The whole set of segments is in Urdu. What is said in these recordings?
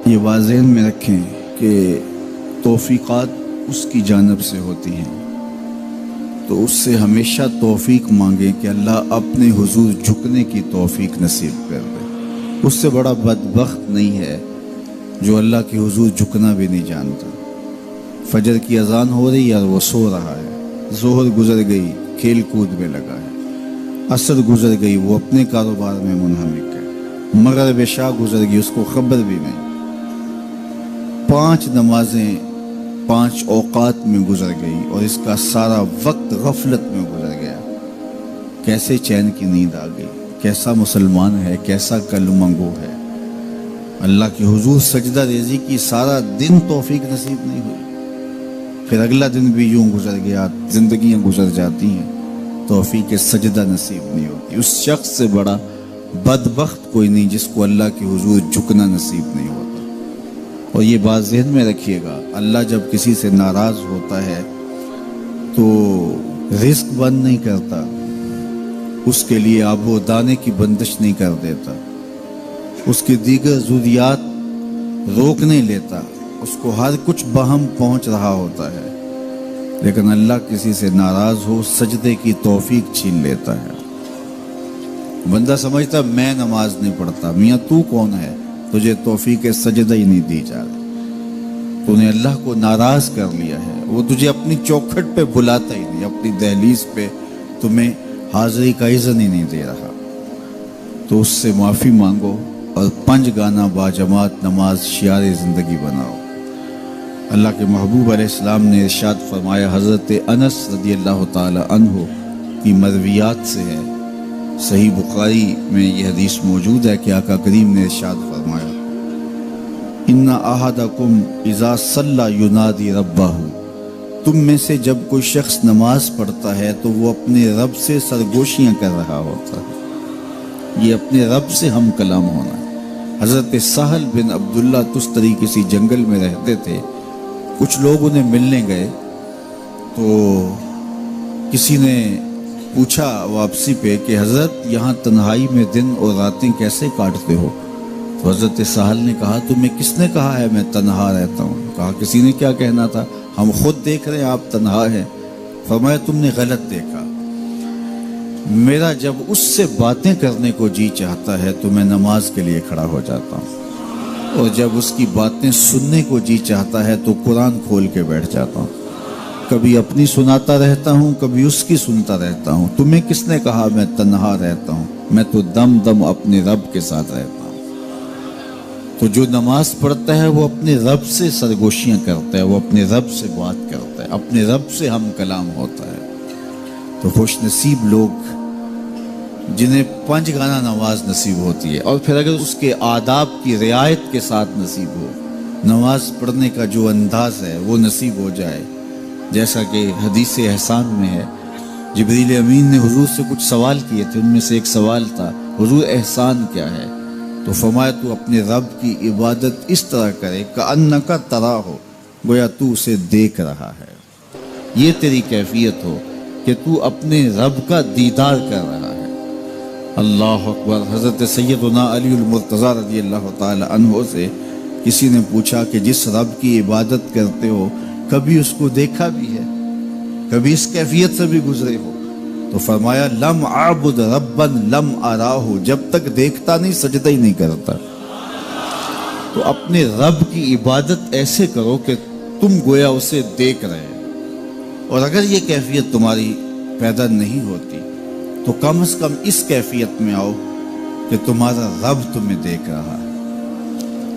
یہ واضح میں رکھیں کہ توفیقات اس کی جانب سے ہوتی ہیں، تو اس سے ہمیشہ توفیق مانگیں کہ اللہ اپنے حضور جھکنے کی توفیق نصیب کر دے۔ اس سے بڑا بدبخت نہیں ہے جو اللہ کے حضور جھکنا بھی نہیں جانتا۔ فجر کی اذان ہو رہی ہے اور وہ سو رہا ہے، ظہر گزر گئی کھیل کود میں لگا ہے، عصر گزر گئی وہ اپنے کاروبار میں منہمک ہے، مغرب عشاء گزر گئی اس کو خبر بھی نہیں۔ 5 نمازیں 5 اوقات میں گزر گئی اور اس کا سارا وقت غفلت میں گزر گیا۔ کیسے چین کی نیند آ گئی؟ کیسا مسلمان ہے، کیسا کلمہ گو ہے؟ اللہ کے حضور سجدہ ریزی کی سارا دن توفیق نصیب نہیں ہوئی، پھر اگلا دن بھی یوں گزر گیا، زندگیاں گزر جاتی ہیں، توفیق سجدہ نصیب نہیں ہوتی۔ اس شخص سے بڑا بدبخت کوئی نہیں جس کو اللہ کے حضور جھکنا نصیب نہیں ہوتا۔ اور یہ بات ذہن میں رکھیے گا، اللہ جب کسی سے ناراض ہوتا ہے تو رزق بند نہیں کرتا، اس کے لیے آب و دانے کی بندش نہیں کر دیتا، اس کی دیگر ضروریات روک نہیں لیتا، اس کو ہر کچھ بہم پہنچ رہا ہوتا ہے، لیکن اللہ کسی سے ناراض ہو سجدے کی توفیق چھین لیتا ہے۔ بندہ سمجھتا میں نماز نہیں پڑھتا، میاں تو کون ہے؟ تجھے توفیق سجدہ ہی نہیں دی جا رہی، تو نے اللہ کو ناراض کر لیا ہے، وہ تجھے اپنی چوکھٹ پہ بلاتا ہی نہیں، اپنی دہلیز پہ تمہیں حاضری کا اذن ہی نہیں دے رہا۔ تو اس سے معافی مانگو اور 5 گانا باجماعت نماز شعار زندگی بناؤ۔ اللہ کے محبوب علیہ السلام نے ارشاد فرمایا، حضرت انس رضی اللہ تعالی عنہ کی مرویات سے ہے، صحیح بخاری میں یہ حدیث موجود ہے کہ آقا کریم نے ارشاد فرمایا، ان احدکم اذا صلی ینادی ربہ، تم میں سے جب کوئی شخص نماز پڑھتا ہے تو وہ اپنے رب سے سرگوشیاں کر رہا ہوتا ہے۔ یہ اپنے رب سے ہم کلام ہونا ہے۔ حضرت سہل بن عبداللہ تستری کسی جنگل میں رہتے تھے، کچھ لوگ انہیں ملنے گئے تو کسی نے پوچھا واپسی پہ کہ حضرت یہاں تنہائی میں دن اور راتیں کیسے کاٹتے ہو؟ تو حضرت سہل نے کہا تمہیں کس نے کہا ہے میں تنہا رہتا ہوں؟ کہا کسی نے کیا کہنا تھا، ہم خود دیکھ رہے ہیں آپ تنہا ہیں۔ فرمایا تم نے غلط دیکھا، میرا جب اس سے باتیں کرنے کو جی چاہتا ہے تو میں نماز کے لیے کھڑا ہو جاتا ہوں، اور جب اس کی باتیں سننے کو جی چاہتا ہے تو قرآن کھول کے بیٹھ جاتا ہوں، کبھی اپنی سناتا رہتا ہوں کبھی اس کی سنتا رہتا ہوں۔ تمہیں کس نے کہا میں تنہا رہتا ہوں؟ میں تو دم دم اپنے رب کے ساتھ رہتا ہوں۔ تو جو نماز پڑھتا ہے وہ اپنے رب سے سرگوشیاں کرتا ہے، وہ اپنے رب سے بات کرتا ہے، اپنے رب سے ہم کلام ہوتا ہے۔ تو خوش نصیب لوگ جنہیں 5 گانا نماز نصیب ہوتی ہے، اور پھر اگر اس کے آداب کی رعایت کے ساتھ نصیب ہو، نماز پڑھنے کا جو انداز ہے وہ نصیب ہو جائے، جیسا کہ حدیث احسان میں ہے، جبریل امین نے حضور سے کچھ سوال کیے تھے، ان میں سے ایک سوال تھا حضور احسان کیا ہے؟ تو فرمایا تو اپنے رب کی عبادت اس طرح کرے کأنک تراہ، گویا تو اسے دیکھ رہا ہے، یہ تیری کیفیت ہو کہ تو اپنے رب کا دیدار کر رہا ہے۔ اللہ اکبر۔ حضرت سیدنا علی المرتضیٰ رضی اللہ تعالی عنہ سے کسی نے پوچھا کہ جس رب کی عبادت کرتے ہو کبھی اس کو دیکھا بھی ہے، کبھی اس کیفیت سے بھی گزرے ہو؟ تو فرمایا لم اعبد ربا لم اراہ، جب تک دیکھتا نہیں سجدہ ہی نہیں کرتا۔ تو اپنے رب کی عبادت ایسے کرو کہ تم گویا اسے دیکھ رہے ہو، اور اگر یہ کیفیت تمہاری پیدا نہیں ہوتی تو کم از کم اس کیفیت میں آؤ کہ تمہارا رب تمہیں دیکھ رہا ہے۔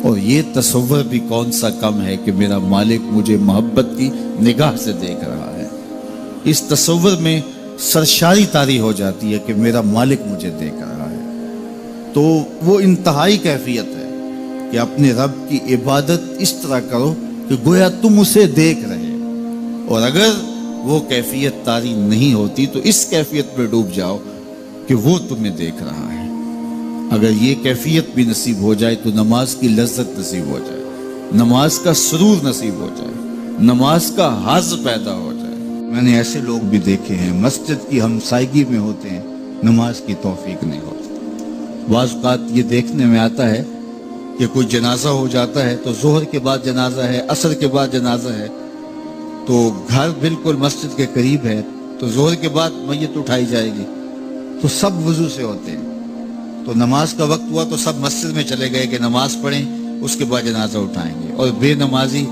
اور یہ تصور بھی کون سا کم ہے کہ میرا مالک مجھے محبت کی نگاہ سے دیکھ رہا ہے، اس تصور میں سرشاری طاری ہو جاتی ہے کہ میرا مالک مجھے دیکھ رہا ہے۔ تو وہ انتہائی کیفیت ہے کہ اپنے رب کی عبادت اس طرح کرو کہ گویا تم اسے دیکھ رہے، اور اگر وہ کیفیت طاری نہیں ہوتی تو اس کیفیت میں ڈوب جاؤ کہ وہ تمہیں دیکھ رہا ہے۔ اگر یہ کیفیت بھی نصیب ہو جائے تو نماز کی لذت نصیب ہو جائے، نماز کا سرور نصیب ہو جائے، نماز کا حظ پیدا ہو جائے۔ میں نے ایسے لوگ بھی دیکھے ہیں مسجد کی ہمسائیگی میں ہوتے ہیں، نماز کی توفیق نہیں ہوتی۔ بعض اوقات یہ دیکھنے میں آتا ہے کہ کوئی جنازہ ہو جاتا ہے تو ظہر کے بعد جنازہ ہے، عصر کے بعد جنازہ ہے، تو گھر بالکل مسجد کے قریب ہے تو ظہر کے بعد میت اٹھائی جائے گی، تو سب وضو سے ہوتے ہیں، تو نماز کا وقت ہوا تو سب مسجد میں چلے گئے کہ نماز پڑھیں، اس کے بعد جنازہ اٹھائیں گے، اور بے نمازی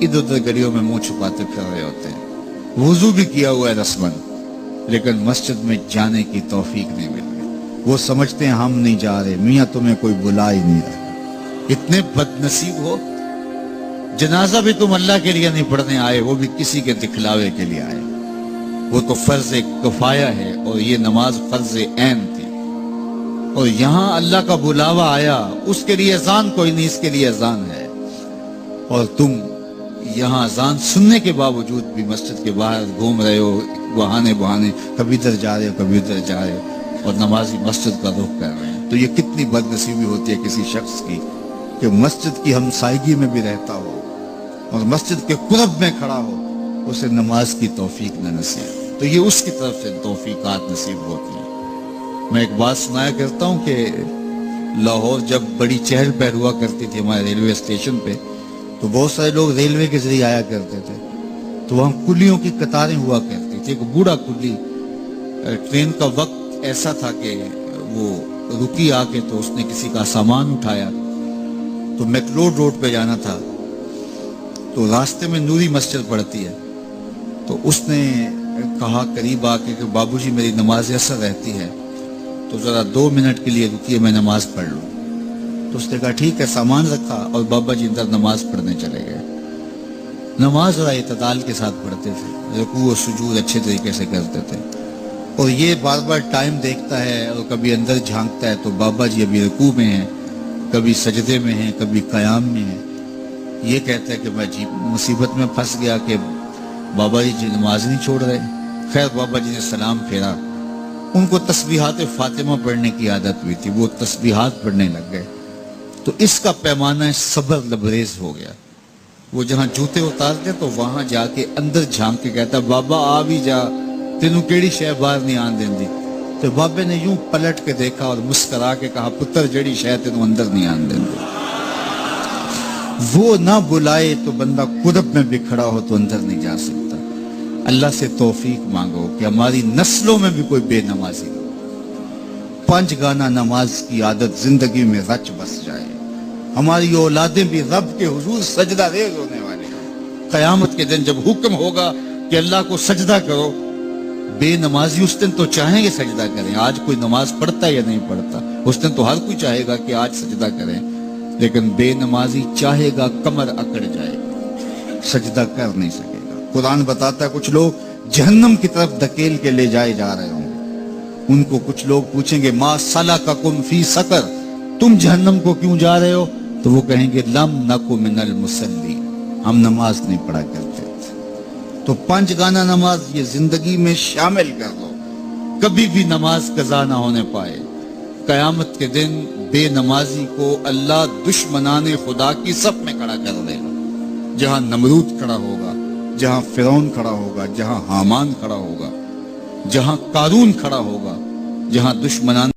ادھر ادھر گلیوں میں منہ چھپاتے پھر رہے ہوتے ہیں، وضو بھی کیا ہوا ہے رسمن، لیکن مسجد میں جانے کی توفیق نہیں مل رہی، وہ سمجھتے ہیں ہم نہیں جا رہے، میاں تمہیں کوئی بلا ہی نہیں رہا، اتنے بد نصیب ہو، جنازہ بھی تم اللہ کے لیے نہیں پڑھنے آئے، وہ بھی کسی کے دکھلاوے کے لیے آئے، وہ تو فرض کفایہ ہے اور یہ نماز فرض عین تھی، اور یہاں اللہ کا بلاوا آیا، اس کے لیے اذان کوئی نہیں، اس کے لیے اذان ہے، اور تم یہاں اذان سننے کے باوجود بھی مسجد کے باہر گھوم رہے ہو، بہانے کبھی ادھر جا رہے ہو کبھی ادھر جا رہے ہو، اور نمازی مسجد کا رخ کر رہے ہیں، تو یہ کتنی بد نصیبی ہوتی ہے کسی شخص کی کہ مسجد کی ہمسائیگی میں بھی رہتا ہو اور مسجد کے قرب میں کھڑا ہو، اسے نماز کی توفیق نہ نصیب، تو یہ اس کی طرف سے توفیقات نصیب ہوتی ہیں۔ میں ایک بات سنایا کرتا ہوں کہ لاہور جب بڑی چہل پہل ہوا کرتی تھی ہمارے ریلوے اسٹیشن پہ، تو بہت سارے لوگ ریلوے کے ذریعے آیا کرتے تھے، تو وہاں کلیوں کی قطاریں ہوا کرتی تھی، ایک بوڑھا کلی، ٹرین کا وقت ایسا تھا کہ وہ رکی آ کے، تو اس نے کسی کا سامان اٹھایا، تو میکلوڈ روڈ پہ جانا تھا، تو راستے میں نوری مسجد پڑتی ہے، تو اس نے کہا قریب آ کے کہ بابو جی میری نماز عصر رہتی ہے، تو ذرا 2 منٹ کے لیے رکیے میں نماز پڑھ لوں، تو اس نے کہا ٹھیک ہے، سامان رکھا اور بابا جی اندر نماز پڑھنے چلے گئے، نماز ذرا اعتدال کے ساتھ پڑھتے تھے، رکوع و سجود اچھے طریقے سے کرتے تھے، اور یہ بار بار ٹائم دیکھتا ہے اور کبھی اندر جھانکتا ہے تو بابا جی ابھی رکوع میں ہیں، کبھی سجدے میں ہیں، کبھی قیام میں ہیں، یہ کہتا ہے کہ میں جی مصیبت میں پھنس گیا کہ بابا جی نماز نہیں چھوڑ رہے، خیر بابا جی نے سلام پھیرا، ان کو تسبیحات فاطمہ پڑھنے کی عادت ہوئی تھی، وہ تسبیحات پڑھنے لگ گئے، تو اس کا پیمانہ صبر لبریز ہو گیا، وہ جہاں جوتے اتارتے تو وہاں جا کے اندر جھانک کے کہتا بابا آ بھی جا، تینوں کیڑی شے باہر نہیں آن دیں دی، تو بابے نے یوں پلٹ کے دیکھا اور مسکرا کے کہا پتر جڑی شے تینوں اندر نہیں آن دیں دی، وہ نہ بلائے تو بندہ قرب میں بھی کھڑا ہو تو اندر نہیں جا سکتا۔ اللہ سے توفیق مانگو کہ ہماری نسلوں میں بھی کوئی بے نمازی ہو، 5 گانا نماز کی عادت زندگی میں رچ بس جائے، ہماری اولادیں بھی رب کے حضور سجدہ ریز ہونے والے ہیں، قیامت کے دن جب حکم ہوگا کہ اللہ کو سجدہ کرو، بے نمازی اس دن تو چاہیں گے سجدہ کریں، آج کوئی نماز پڑھتا یا نہیں پڑھتا، اس دن تو ہر کوئی چاہے گا کہ آج سجدہ کریں، لیکن بے نمازی چاہے گا کمر اکڑ جائے گا، سجدہ کر نہیں سکے گا۔ قرآن بتاتا ہے کچھ لوگ جہنم کی طرف دھکیل کے لے جائے جا رہے ہوں گے، ان کو کچھ لوگ پوچھیں گے ما سلککم فی سقر، تم جہنم کو کیوں جا رہے ہو، تو وہ کہیں گے لم نک من المصلی، ہم نماز نہیں پڑھا کرتے تھے۔ تو 5 گانا نماز یہ زندگی میں شامل کر دو، کبھی بھی نماز قضا نہ ہونے پائے، قیامت کے دن بے نمازی کو اللہ دشمنان خدا کی صف میں کھڑا کر دے گا، جہاں نمرود کھڑا ہوگا، جہاں فرعون کھڑا ہوگا، جہاں حامان کھڑا ہوگا، جہاں قارون کھڑا ہوگا، جہاں دشمنان